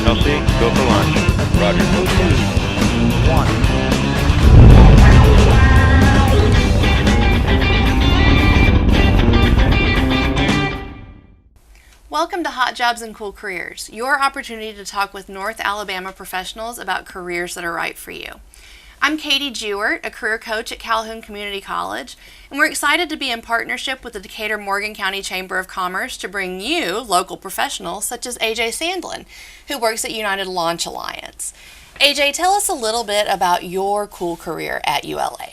Healthy, go for lunch. Roger. 1. Welcome to Hot Jobs and Cool Careers, your opportunity to talk with North Alabama professionals about careers that are right for you. I'm Katie Jewert, a career coach at Calhoun Community College, and we're excited to be in partnership with the Decatur-Morgan County Chamber of Commerce to bring you local professionals such as AJ Sandlin, who works at United Launch Alliance. AJ, tell us a little bit about your cool career at ULA.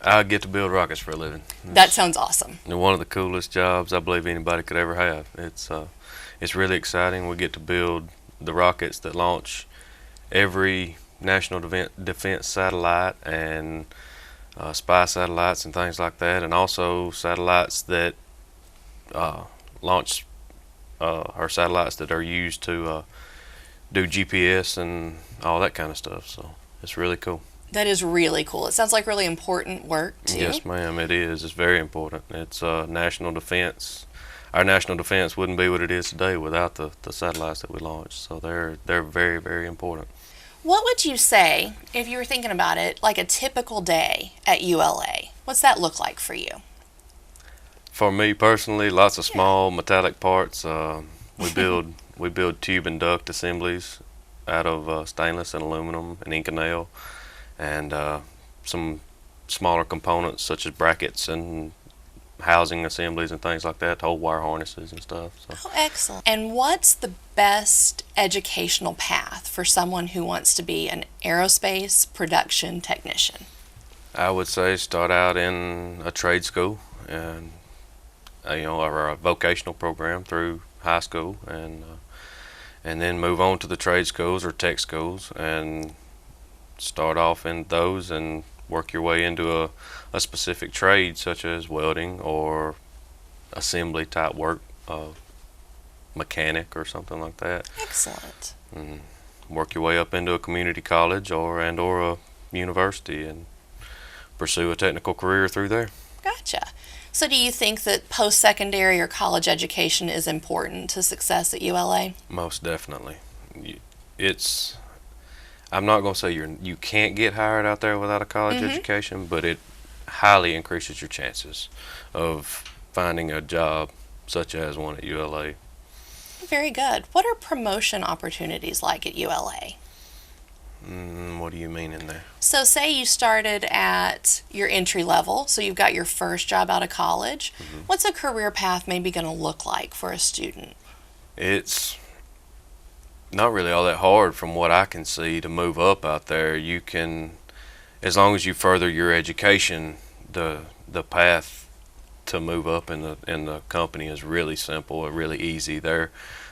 I get to build rockets for a living. That sounds awesome. One of the coolest jobs I believe anybody could ever have. It's really exciting. We get to build the rockets that launch every national defense satellite and spy satellites and things like that, and also satellites that launch or satellites that are used to do GPS and all that kind of stuff. So it's really cool. That is really cool. It sounds like really important work, too. Yes, ma'am, it is. It's very important. It's national defense. Our national defense wouldn't be what it is today without the satellites that we launch. So they're very, very important. What would you say, if you were thinking about it, like a typical day at ULA? What's that look like for you? For me personally, lots of small metallic parts. We build tube and duct assemblies out of stainless and aluminum and Inconel, and some smaller components such as brackets and housing assemblies and things like that, to hold wire harnesses and stuff. So. Oh, excellent. And what's the best educational path for someone who wants to be an aerospace production technician? I would say start out in a trade school and or a vocational program through high school, and then move on to the trade schools or tech schools and start off in those and work your way into a specific trade such as welding or assembly type work, mechanic or something like that. Excellent. And work your way up into a community college or a university and pursue a technical career through there. Gotcha. So do you think that post-secondary or college education is important to success at ULA? Most definitely. I'm not going to say you can't get hired out there without a college education, but it highly increases your chances of finding a job such as one at ULA. Very good. What are promotion opportunities like at ULA? What do you mean in there? So say you started at your entry level, so you've got your first job out of college. What's a career path maybe going to look like for a student? It's not really all that hard from what I can see to move up out there. You can, as long as you further your education, the path to move up in the company is really simple and really easy. There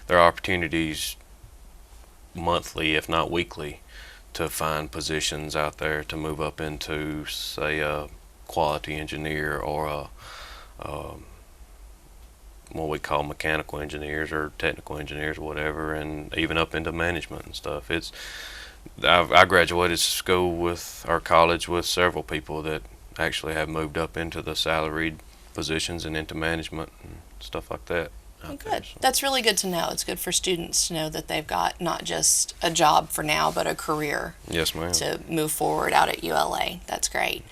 are opportunities monthly, if not weekly, to find positions out there to move up into, say, a quality engineer or what we call mechanical engineers or technical engineers or whatever, and even up into management and stuff. I graduated school with our college with several people that actually have moved up into the salaried positions and into management and stuff like that. Good. That's really good to know. It's good for students to know that they've got not just a job for now, but a career. Yes, ma'am. To move forward out at ULA. That's great.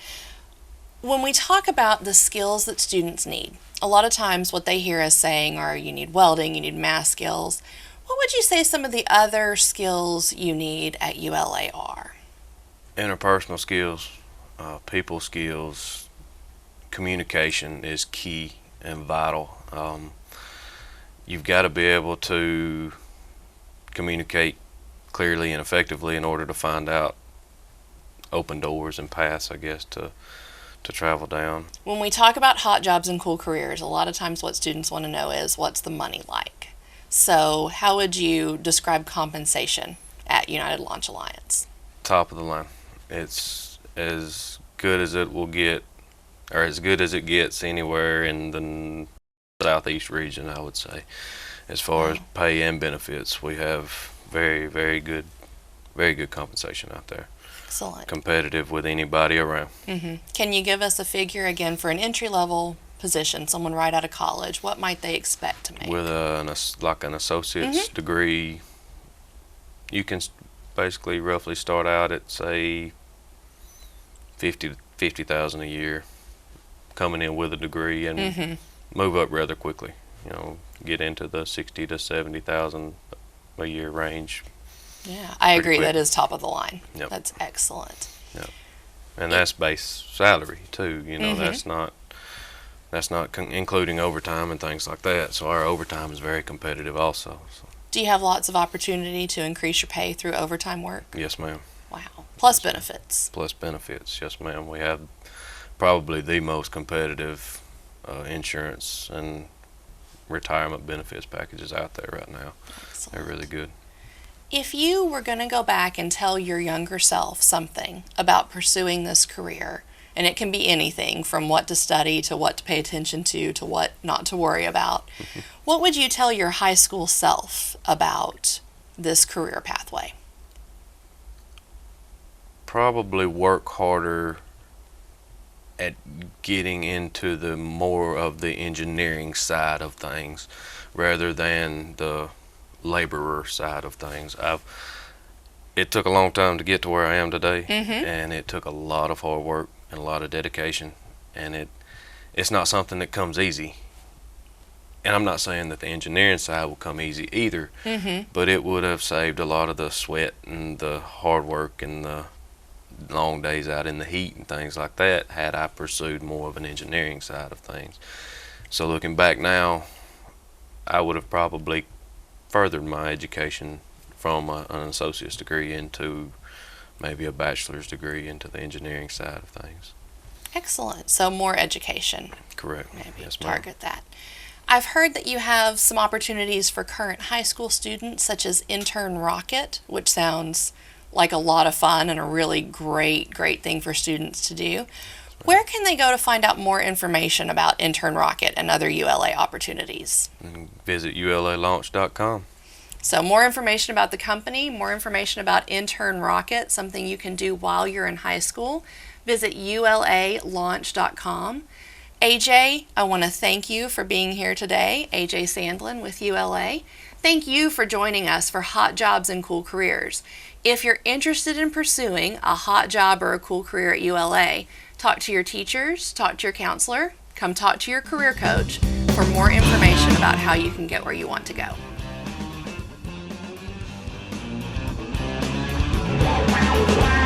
When we talk about the skills that students need, a lot of times what they hear us saying are you need welding, you need math skills. What would you say some of the other skills you need at ULA are? Interpersonal skills, people skills, communication is key and vital. You've got to be able to communicate clearly and effectively in order to find out open doors and paths, I guess, to travel down. When we talk about hot jobs and cool careers, a lot of times what students want to know is what's the money like? So how would you describe compensation at United Launch Alliance? Top of the line. It's as good as it will get, or as good as it gets anywhere in the southeast region, I would say. As far as pay and benefits, we have very, very good compensation out there. Excellent. Competitive with anybody around. Can you give us a figure again for an entry-level position, someone right out of college? What might they expect to make? With an associate's degree, You can basically roughly start out at, say, 50,000 a year, coming in with a degree, and move up rather quickly. Get into the 60 to 70,000 a year range. Yeah, I agree. quick. That is top of the line. Yep. That's excellent. Yep. And that's base salary too. That's not including overtime and things like that. So our overtime is very competitive also. So. Do you have lots of opportunity to increase your pay through overtime work? Yes, ma'am. Wow. Plus benefits. Plus benefits. Yes, ma'am. We have probably the most competitive insurance and retirement benefits packages out there right now. Excellent. They're really good. If you were going to go back and tell your younger self something about pursuing this career, and it can be anything from what to study to what to pay attention to what not to worry about, what would you tell your high school self about this career pathway? Probably work harder at getting into the more of the engineering side of things rather than the laborer side of things. It took a long time to get to where I am today, and it took a lot of hard work and a lot of dedication, and it's not something that comes easy. And I'm not saying that the engineering side will come easy either, but it would have saved a lot of the sweat and the hard work and the long days out in the heat and things like that had I pursued more of an engineering side of things. So looking back now, I would have probably furthered my education from an associate's degree into maybe a bachelor's degree into the engineering side of things. Excellent. So more education. Correct. Maybe Yes, ma'am. target that. I've heard that you have some opportunities for current high school students, such as Intern Rocket, which sounds like a lot of fun and a really great thing for students to do. Where can they go to find out more information about Intern Rocket and other ULA opportunities? Visit ulalaunch.com. So more information about the company, more information about Intern Rocket, something you can do while you're in high school. Visit ulalaunch.com. AJ, I want to thank you for being here today. AJ Sandlin with ULA. Thank you for joining us for Hot Jobs and Cool Careers. If you're interested in pursuing a hot job or a cool career at ULA, talk to your teachers, talk to your counselor, come talk to your career coach for more information about how you can get where you want to go. Wow, wow, wow.